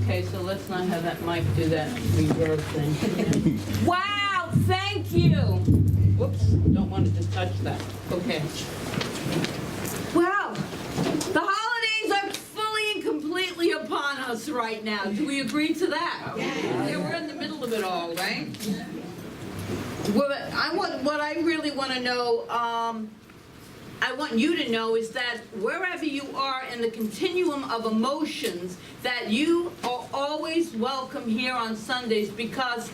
Okay, so let's not have that mic do that reverb thing. Wow, thank you. Whoops, don't want it to touch that. Okay. Wow, the holidays are fully and completely upon us right now. Do we agree to that? Yeah, we're in the middle of it all, right? What I really want to know, I want you to know is that wherever you are in the continuum of emotions, that you are always welcome here on Sundays because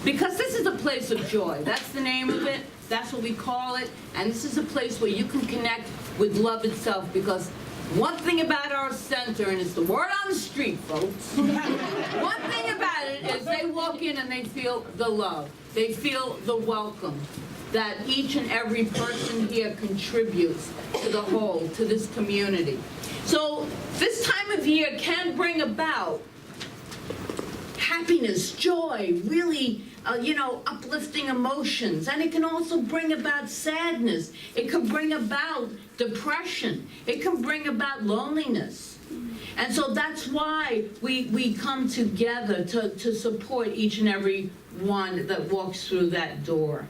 this is a place of joy. That's the name of it. That's what we call it. And this is a place where you can connect with love itself, because one thing about our center, and it's the word on the street, folks, one thing about it is they walk in and they feel the love. They feel the welcome that each and every person here contributes to the whole, to this community. So this time of year can bring about happiness, joy, really, uplifting emotions. And it can also bring about sadness. It can bring about depression. It can bring about loneliness. And so that's why we come together to support each and every one that walks through that door.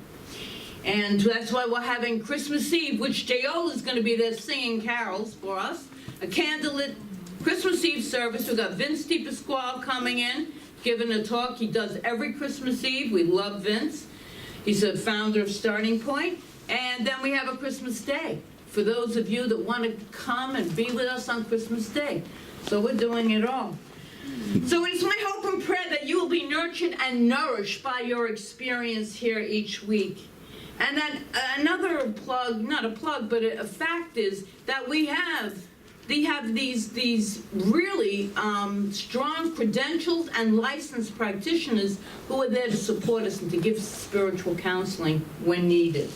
And that's why we're having Christmas Eve, which J.O. is going to be there singing carols for us. A candlelit Christmas Eve service. We've got Vince DiPasquale coming in, giving a talk. He does every Christmas Eve. We love Vince. He's a founder of Starting Point. And then we have a Christmas Day for those of you that want to come and be with us on Christmas Day. So we're doing it all. So it's my hope and prayer that you will be nurtured and nourished by your experience here each week. And then another plug, not a plug, but a fact is that we have these really strong credentialed and licensed practitioners who are there to support us and to give spiritual counseling when needed.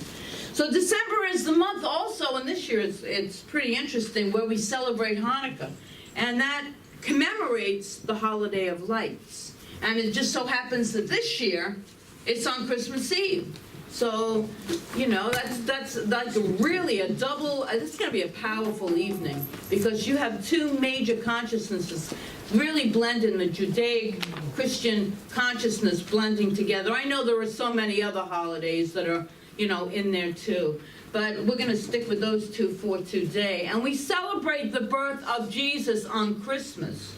So December is the month also, and this year it's pretty interesting, where we celebrate Hanukkah. And that commemorates the holiday of lights. And it just so happens that this year it's on Christmas Eve. So, that's really a double, it's going to be a powerful evening, because you have two major consciousnesses really blending, the Judaic Christian consciousness blending together. I know there are so many other holidays that are, in there too, but we're going to stick with those two for today. And we celebrate the birth of Jesus on Christmas.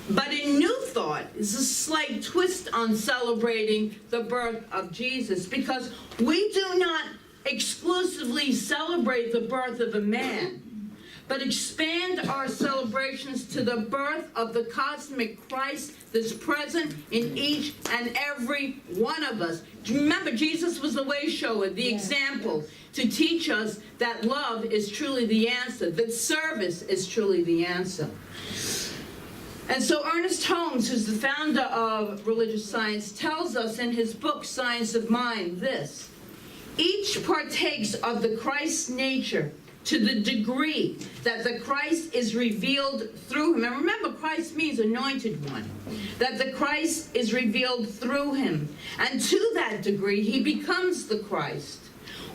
But in New Thought is a slight twist on celebrating the birth of Jesus, because we do not exclusively celebrate the birth of a man, but expand our celebrations to the birth of the cosmic Christ that's present in each and every one of us. Remember, Jesus was the way shower, the example, to teach us that love is truly the answer, that service is truly the answer. And so Ernest Holmes, who's the founder of religious science, tells us in his book, Science of Mind, this: each partakes of the Christ's nature to the degree that the Christ is revealed through him. And remember, Christ means anointed one. That the Christ is revealed through him. And to that degree, he becomes the Christ.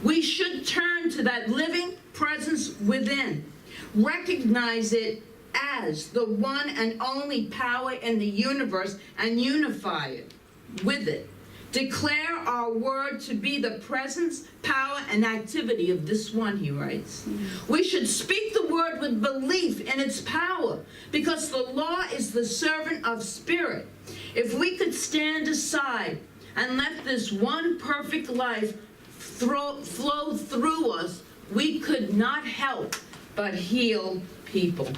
We should turn to that living presence within. Recognize it as the one and only power in the universe and unify it with it. Declare our word to be the presence, power, and activity of this one, he writes. We should speak the word with belief in its power, because the law is the servant of spirit. If we could stand aside and let this one perfect life flow through us, we could not help but heal people.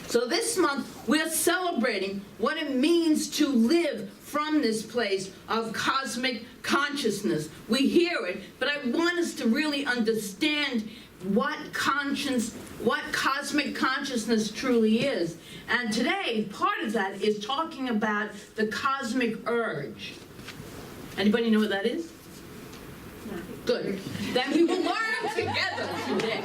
So this month, we're celebrating what it means to live from this place of cosmic consciousness. We hear it, but I want us to really understand what cosmic consciousness truly is. And today, part of that is talking about the cosmic urge. Anybody know what that is? Good. Then we will learn together today.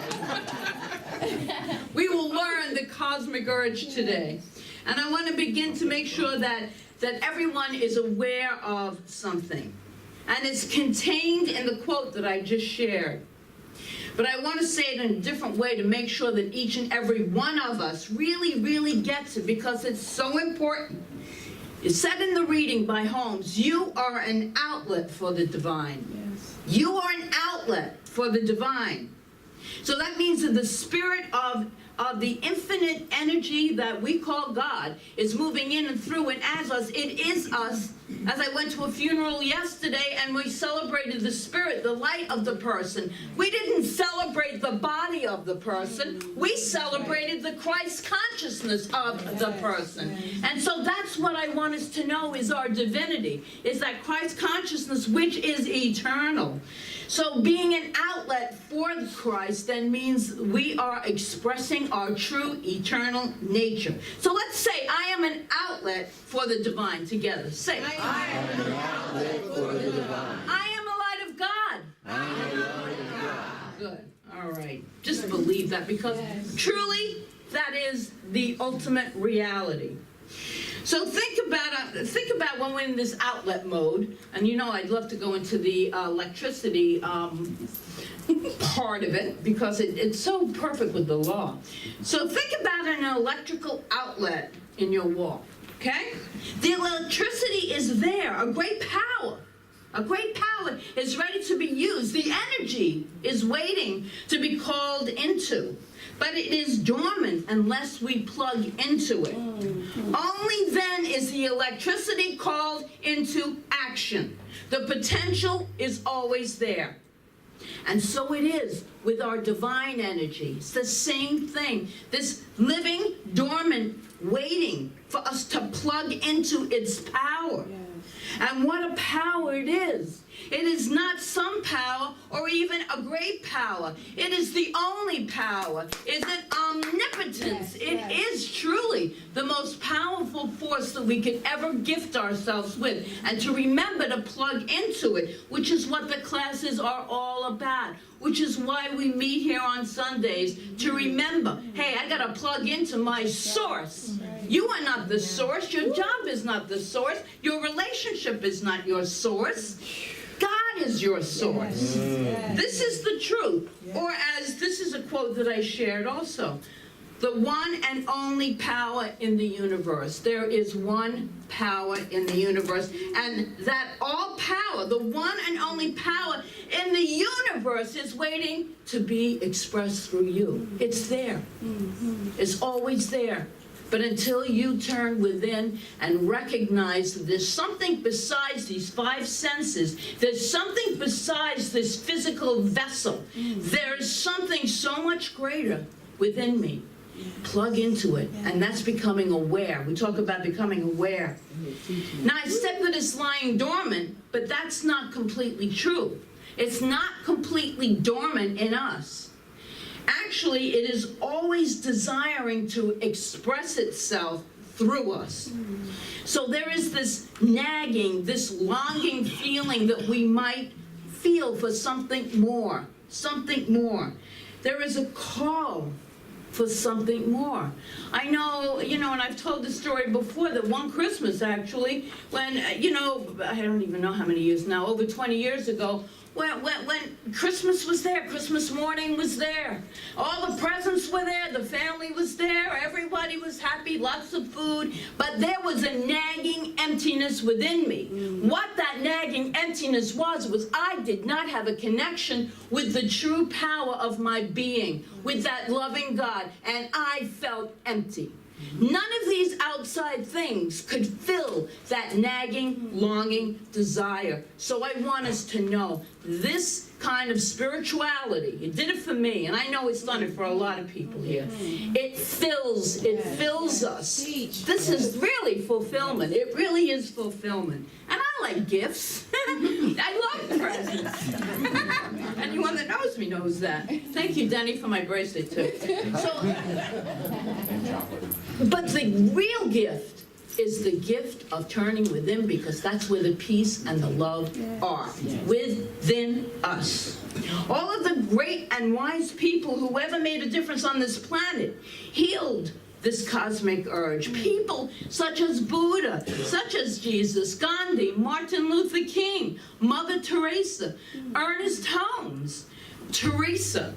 We will learn the cosmic urge today. And I want to begin to make sure that everyone is aware of something. And it's contained in the quote that I just shared. But I want to say it in a different way to make sure that each and every one of us really, really gets it, because it's so important. It's said in the reading by Holmes, you are an outlet for the divine. Yes. You are an outlet for the divine. So that means that the spirit of the infinite energy that we call God is moving in and through and as us. It is us. As I went to a funeral yesterday and we celebrated the spirit, the light of the person. We didn't celebrate the body of the person. We celebrated the Christ consciousness of the person. And so that's what I want us to know is our divinity, is that Christ consciousness which is eternal. So being an outlet for Christ then means we are expressing our true eternal nature. So let's say I am an outlet for the divine together. Say, I am an outlet for the divine. I am a light of God. I am a light of God. Good. All right. Just believe that, because truly that is the ultimate reality. So think about when we're in this outlet mode, and you know I'd love to go into the electricity part of it, because it's so perfect with the law. So think about an electrical outlet in your wall, okay? The electricity is there, a great power. A great power is ready to be used. The energy is waiting to be called into. But it is dormant unless we plug into it. Only then is the electricity called into action. The potential is always there. And so it is with our divine energy. It's the same thing. This living, dormant, waiting for us to plug into its power. And what a power it is. It is not some power or even a great power. It is the only power. Is it omnipotence? It is truly the most powerful force that we could ever gift ourselves with. And to remember to plug into it, which is what the classes are all about. Which is why we meet here on Sundays, to remember, hey, I got to plug into my source. You are not the source. Your job is not the source. Your relationship is not your source. God is your source. This is the truth. Or as this is a quote that I shared also, the one and only power in the universe. There is one power in the universe, and that all power, the one and only power in the universe, is waiting to be expressed through you. It's there. It's always there. But until you turn within and recognize that there's something besides these five senses, there's something besides this physical vessel, there's something so much greater within me. Plug into it, and that's becoming aware. We talk about becoming aware. Now, I said that it's lying dormant, but that's not completely true. It's not completely dormant in us. Actually, it is always desiring to express itself through us. So there is this nagging, this longing feeling that we might feel for something more, something more. There is a call for something more. I know, and I've told this story before, that one Christmas actually, when, I don't even know how many years now, over 20 years ago, when Christmas was there, Christmas morning was there. All the presents were there, the family was there, everybody was happy, lots of food, but there was a nagging emptiness within me. What that nagging emptiness was I did not have a connection with the true power of my being, with that loving God, and I felt empty. None of these outside things could fill that nagging, longing desire. So I want us to know this kind of spirituality, it did it for me, and I know it's done it for a lot of people here. It fills us. This is really fulfillment. It really is fulfillment. And I like gifts. I love presents. Anyone that knows me knows that. Thank you, Denny, for my bracelet, too. But the real gift is the gift of turning within, because that's where the peace and the love are, within us. All of the great and wise people who ever made a difference on this planet healed this cosmic urge. People such as Buddha, such as Jesus, Gandhi, Martin Luther King, Mother Teresa, Ernest Holmes, Teresa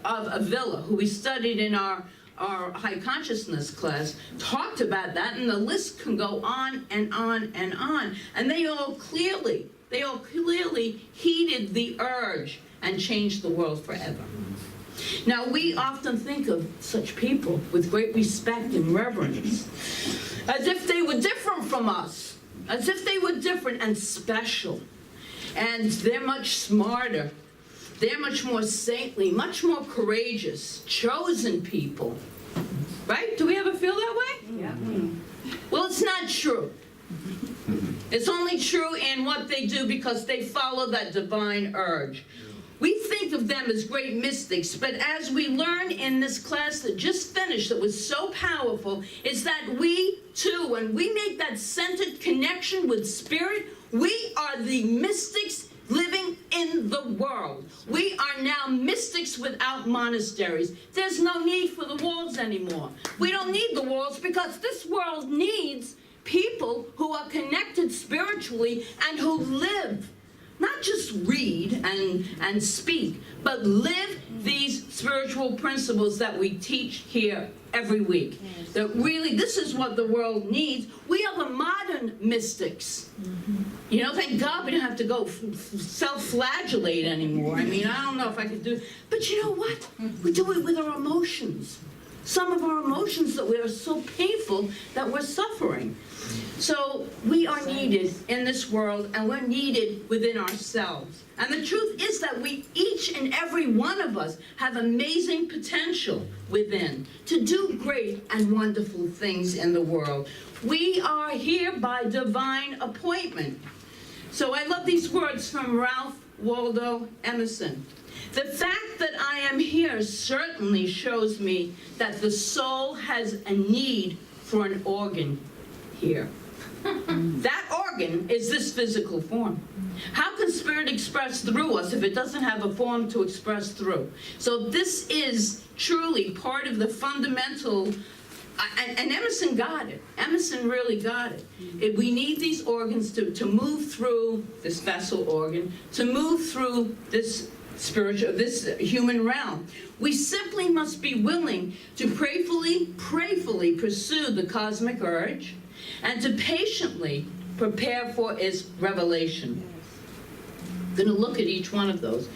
of Avila, who we studied in our high consciousness class, talked about that, and the list can go on and on and on. And they all clearly heeded the urge and changed the world forever. Now, we often think of such people with great respect and reverence, as if they were different from us, as if they were different and special. And they're much smarter. They're much more saintly, much more courageous, chosen people. Right? Do we ever feel that way? Yeah. Well, it's not true. It's only true in what they do because they follow that divine urge. We think of them as great mystics, but as we learn in this class that just finished, that was so powerful, is that we too, when we make that centered connection with spirit, we are the mystics living in the world. We are now mystics without monasteries. There's no need for the walls anymore. We don't need the walls because this world needs people who are connected spiritually and who live. Not just read and speak, but live these spiritual principles that we teach here every week. Yes. That really, this is what the world needs. We are the modern mystics. You know, thank God we don't have to go self-flagellate anymore. I mean, I don't know if I could do it. But you know what? We do it with our emotions. Some of our emotions that are so painful that we're suffering. So we are needed in this world, and we're needed within ourselves. And the truth is that we, each and every one of us, have amazing potential within to do great and wonderful things in the world. We are here by divine appointment. So I love these words from Ralph Waldo Emerson. The fact that I am here certainly shows me that the soul has a need for an organ here. That organ is this physical form. How can spirit express through us if it doesn't have a form to express through? So this is truly part of the fundamental, and Emerson got it. Emerson really got it. We need these organs to move through this vessel organ, to move through this human realm. We simply must be willing to prayerfully pursue the cosmic urge and to patiently prepare for its revelation. I'm going to look at each one of those.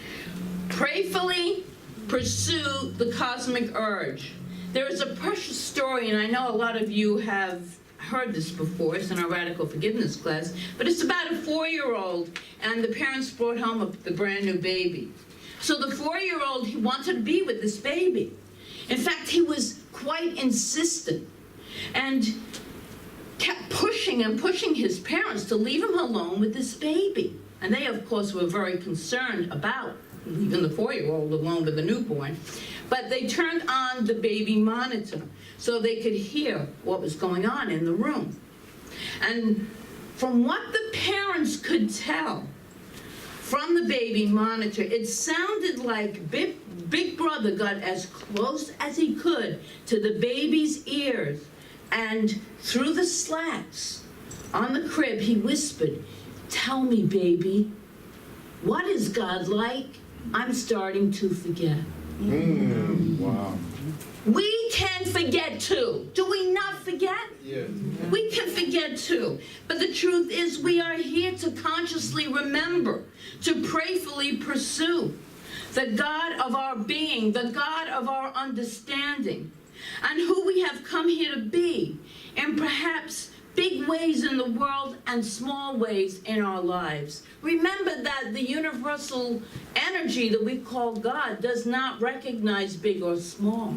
Prayerfully pursue the cosmic urge. There is a precious story, and I know a lot of you have heard this before. It's in our Radical Forgiveness class, but it's about a 4-year-old, and the parents brought home the brand new baby. So the 4-year-old, he wanted to be with this baby. In fact, he was quite insistent and kept pushing and pushing his parents to leave him alone with this baby. And they, of course, were very concerned about leaving the 4-year-old alone with the newborn. But they turned on the baby monitor so they could hear what was going on in the room. And from what the parents could tell from the baby monitor, it sounded like Big Brother got as close as he could to the baby's ears, and through the slats on the crib, he whispered, "Tell me, baby, what is God like? I'm starting to forget." Wow. We can forget too. Do we not forget? Yes. We can forget too. But the truth is, we are here to consciously remember, to prayerfully pursue the God of our being, the God of our understanding, and who we have come here to be, in perhaps big ways in the world and small ways in our lives. Remember that the universal energy that we call God does not recognize big or small.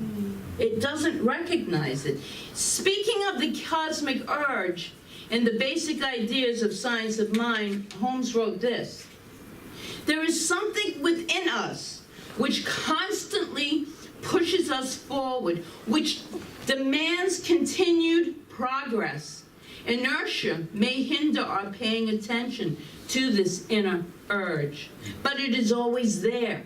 It doesn't recognize it. Speaking of the cosmic urge, in the Basic Ideas of Science of Mind, Holmes wrote this: "There is something within us which constantly pushes us forward, which demands continued progress. Inertia may hinder our paying attention to this inner urge, but it is always there.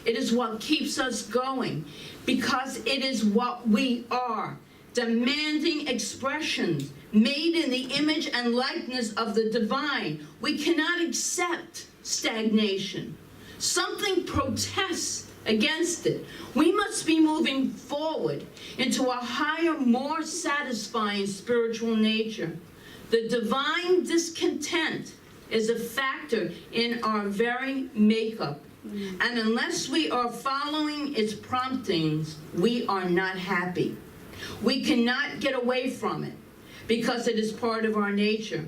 It is what keeps us going, because it is what we are, demanding expressions made in the image and likeness of the divine. We cannot accept stagnation. Something protests against it. We must be moving forward into a higher, more satisfying spiritual nature. The divine discontent is a factor in our very makeup. And unless we are following its promptings, we are not happy. We cannot get away from it because it is part of our nature.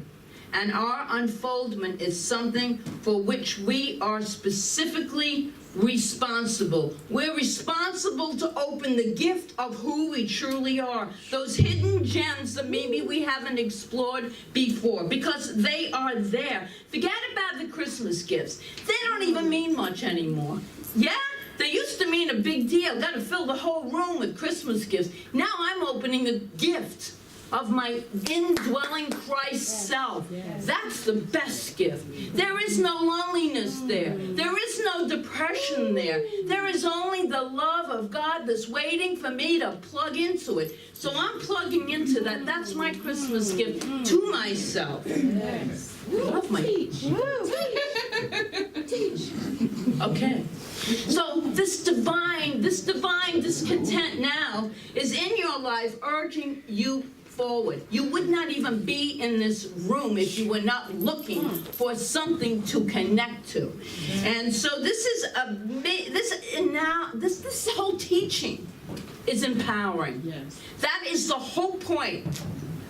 And our unfoldment is something for which we are specifically responsible. We're responsible to open the gift of who we truly are. Those hidden gems that maybe we haven't explored before, because they are there. Forget about the Christmas gifts. They don't even mean much anymore. Yeah? They used to mean a big deal. Got to fill the whole room with Christmas gifts. Now I'm opening a gift of my indwelling Christ self. That's the best gift. There is no loneliness there. There is no depression there. There is only the love of God that's waiting for me to plug into it. So I'm plugging into that. That's my Christmas gift to myself. I love my teach. Okay. So this divine discontent now is in your life, urging you forward. You would not even be in this room if you were not looking for something to connect to. And so this whole teaching is empowering. Yes. That is the whole point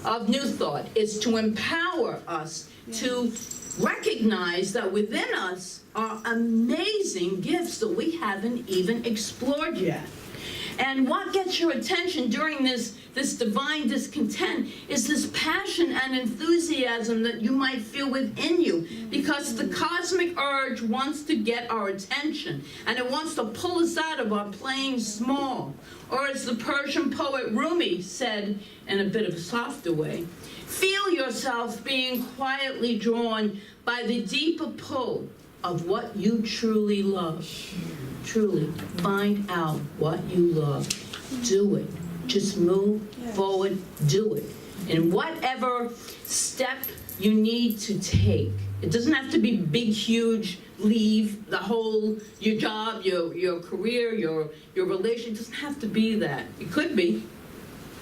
of New Thought, is to empower us to recognize that within us are amazing gifts that we haven't even explored yet. And what gets your attention during this divine discontent is this passion and enthusiasm that you might feel within you, because the cosmic urge wants to get our attention, and it wants to pull us out of our playing small. Or as the Persian poet Rumi said in a bit of a softer way, feel yourself being quietly drawn by the deeper pull of what you truly love. Truly, find out what you love. Do it. Just move forward, do it. And whatever step you need to take. It doesn't have to be big, huge, leave your job, your career, your relation. It doesn't have to be that. It could be.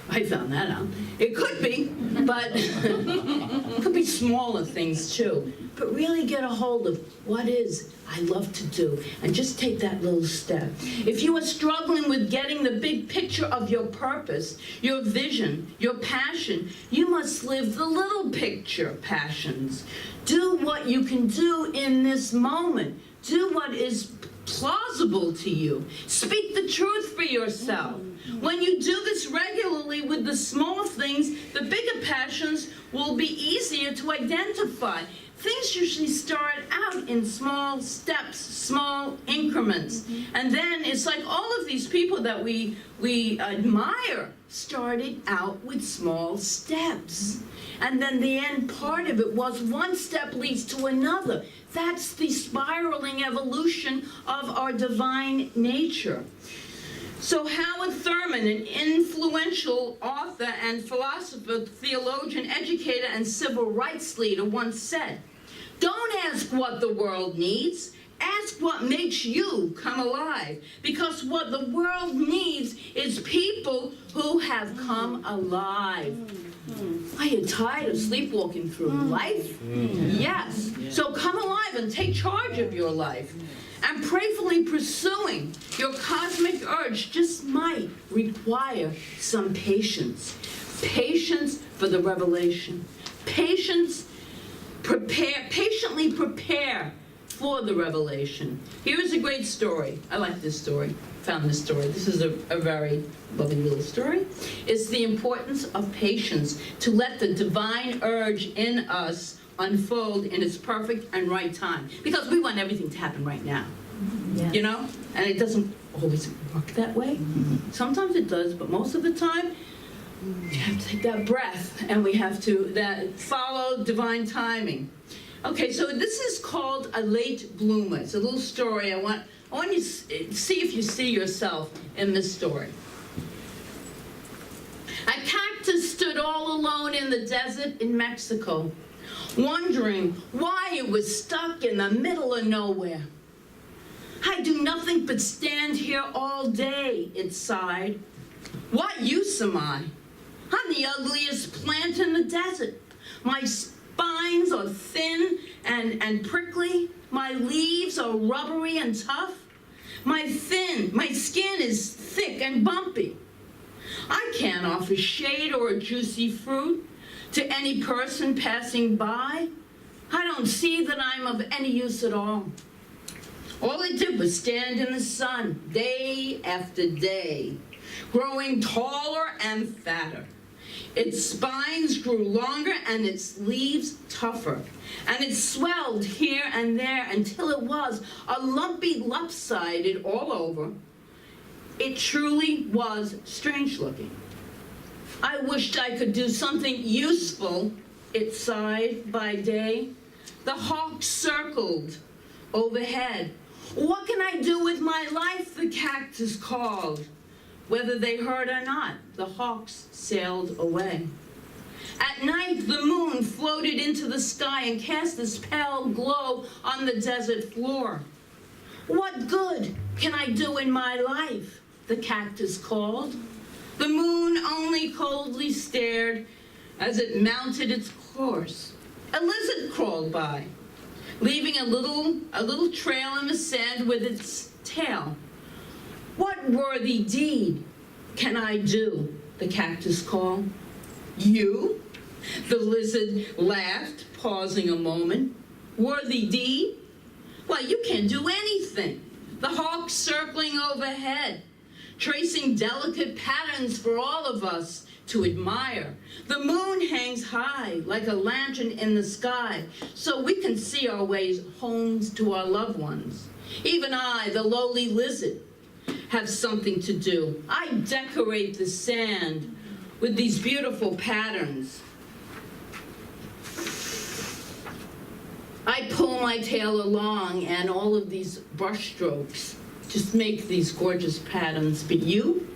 I found that out. It could be, but it could be smaller things too. But really get a hold of what is I love to do, and just take that little step. If you are struggling with getting the big picture of your purpose, your vision, your passion, you must live the little picture passions. Do what you can do in this moment. Do what is plausible to you. Speak the truth for yourself. When you do this regularly with the small things, the bigger passions will be easier to identify. Things usually start out in small steps, small increments. And then it's like all of these people that we admire started out with small steps. And then the end part of it was one step leads to another. That's the spiraling evolution of our divine nature. So Howard Thurman, an influential author and philosopher, theologian, educator, and civil rights leader, once said, "Don't ask what the world needs. Ask what makes you come alive. Because what the world needs is people who have come alive." Are you tired of sleepwalking through life? Yes. So come alive and take charge of your life. And prayerfully pursuing your cosmic urge just might require some patience. Patience for the revelation. Patiently prepare for the revelation. Here is a great story. I like this story. Found this story. This is a very lovely little story. It's the importance of patience to let the divine urge in us unfold in its perfect and right time. Because we want everything to happen right now. Yes. You know? And it doesn't always work that way. Sometimes it does, but most of the time, you have to take that breath, and we have to follow divine timing. Okay, so this is called a late bloomer. It's a little story. I want you to see if you see yourself in this story. A cactus stood all alone in the desert in Mexico, wondering why it was stuck in the middle of nowhere. I do nothing but stand here all day, it sighed. What use am I? I'm the ugliest plant in the desert. My spines are thin and prickly. My leaves are rubbery and tough. My skin is thick and bumpy. I can't offer shade or a juicy fruit to any person passing by. I don't see that I'm of any use at all. All I did was stand in the sun day after day, growing taller and fatter. Its spines grew longer and its leaves tougher, and it swelled here and there until it was a lumpy, lopsided all over. It truly was strange looking. I wished I could do something useful, it sighed by day. The hawks circled overhead. What can I do with my life, the cactus called. Whether they heard or not, the hawks sailed away. At night, the moon floated into the sky and cast this pale glow on the desert floor. What good can I do in my life, the cactus called. The moon only coldly stared as it mounted its course. A lizard crawled by, leaving a little trail in the sand with its tail. What worthy deed can I do, the cactus called. You? The lizard laughed, pausing a moment. Worthy deed? Well, you can't do anything. The hawks circling overhead, tracing delicate patterns for all of us to admire. The moon hangs high like a lantern in the sky, so we can see our ways home to our loved ones. Even I, the lowly lizard, have something to do. I decorate the sand with these beautiful patterns. I pull my tail along, and all of these brush strokes just make these gorgeous patterns. But you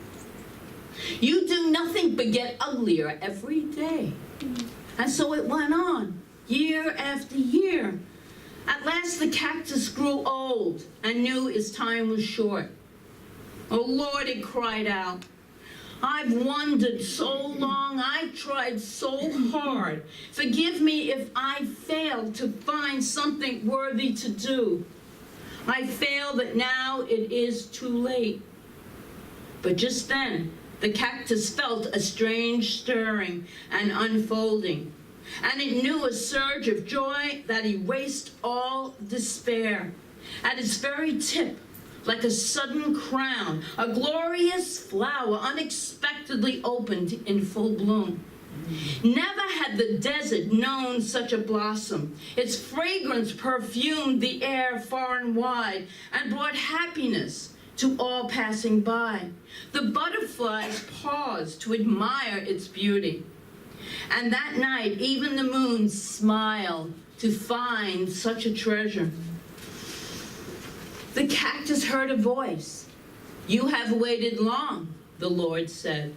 do nothing but get uglier every day. And so it went on, year after year. At last the cactus grew old and knew its time was short. Oh Lord, it cried out, I've wandered so long, I've tried so hard. Forgive me if I failed to find something worthy to do. I fail that now it is too late. But just then, the cactus felt a strange stirring and unfolding, and it knew a surge of joy that erased all despair. At its very tip, like a sudden crown, a glorious flower unexpectedly opened in full bloom. Never had the desert known such a blossom. Its fragrance perfumed the air far and wide and brought happiness to all passing by. The butterflies paused to admire its beauty. And that night, even the moon smiled to find such a treasure. The cactus heard a voice. You have waited long, the Lord said.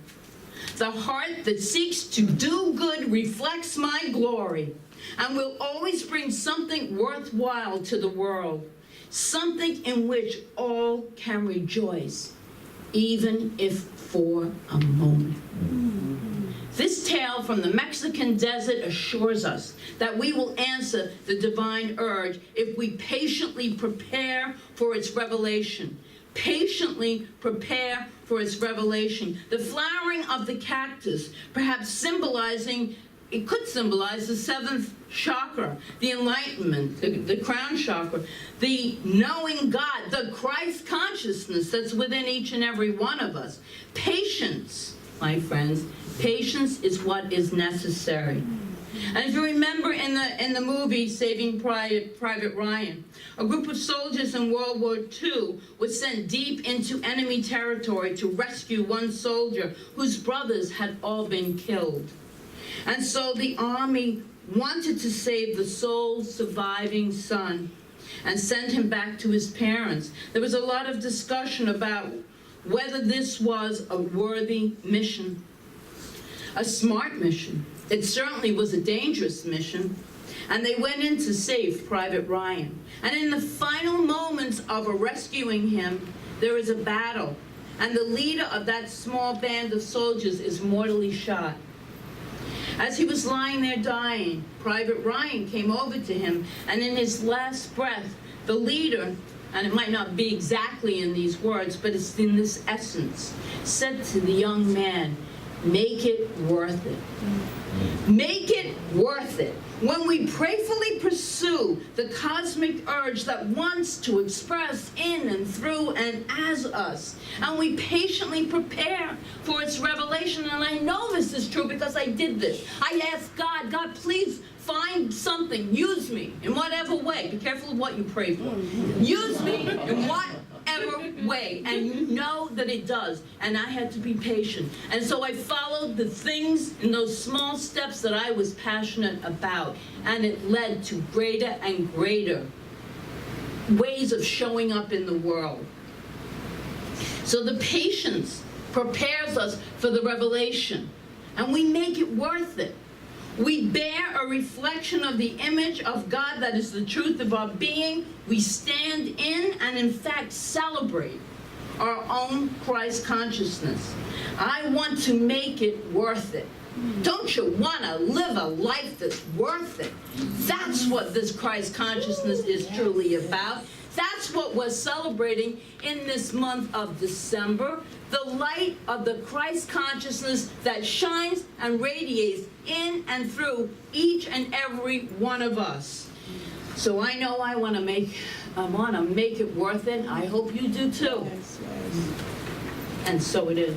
The heart that seeks to do good reflects my glory and will always bring something worthwhile to the world, something in which all can rejoice, even if for a moment. This tale from the Mexican desert assures us that we will answer the divine urge if we patiently prepare for its revelation. Patiently prepare for its revelation. The flowering of the cactus, perhaps symbolizing, it could symbolize the seventh chakra, the enlightenment, the crown chakra, the knowing God, the Christ consciousness that's within each and every one of us. Patience, my friends, patience is what is necessary. And if you remember in the movie Saving Private Ryan, a group of soldiers in World War II was sent deep into enemy territory to rescue one soldier whose brothers had all been killed. And so the army wanted to save the sole surviving son and send him back to his parents. There was a lot of discussion about whether this was a worthy mission, a smart mission. It certainly was a dangerous mission. And they went in to save Private Ryan. And in the final moments of rescuing him, there is a battle. And the leader of that small band of soldiers is mortally shot. As he was lying there dying, Private Ryan came over to him, and in his last breath, the leader, and it might not be exactly in these words, but it's in this essence, said to the young man, "Make it worth it. Make it worth it." When we prayerfully pursue the cosmic urge that wants to express in and through and as us, and we patiently prepare for its revelation, and I know this is true because I did this. I asked God, God, please find something, use me in whatever way. Be careful of what you pray for. Use me in whatever way, and you know that it does. And I had to be patient. And so I followed the things in those small steps that I was passionate about, and it led to greater and greater ways of showing up in the world. So the patience prepares us for the revelation, and we make it worth it. We bear a reflection of the image of God that is the truth of our being. We stand in and in fact celebrate our own Christ consciousness. I want to make it worth it. Don't you want to live a life that's worth it? That's what this Christ consciousness is truly about. That's what we're celebrating in this month of December. The light of the Christ consciousness that shines and radiates in and through each and every one of us. So I know I want to make it worth it. I hope you do too. And so it is.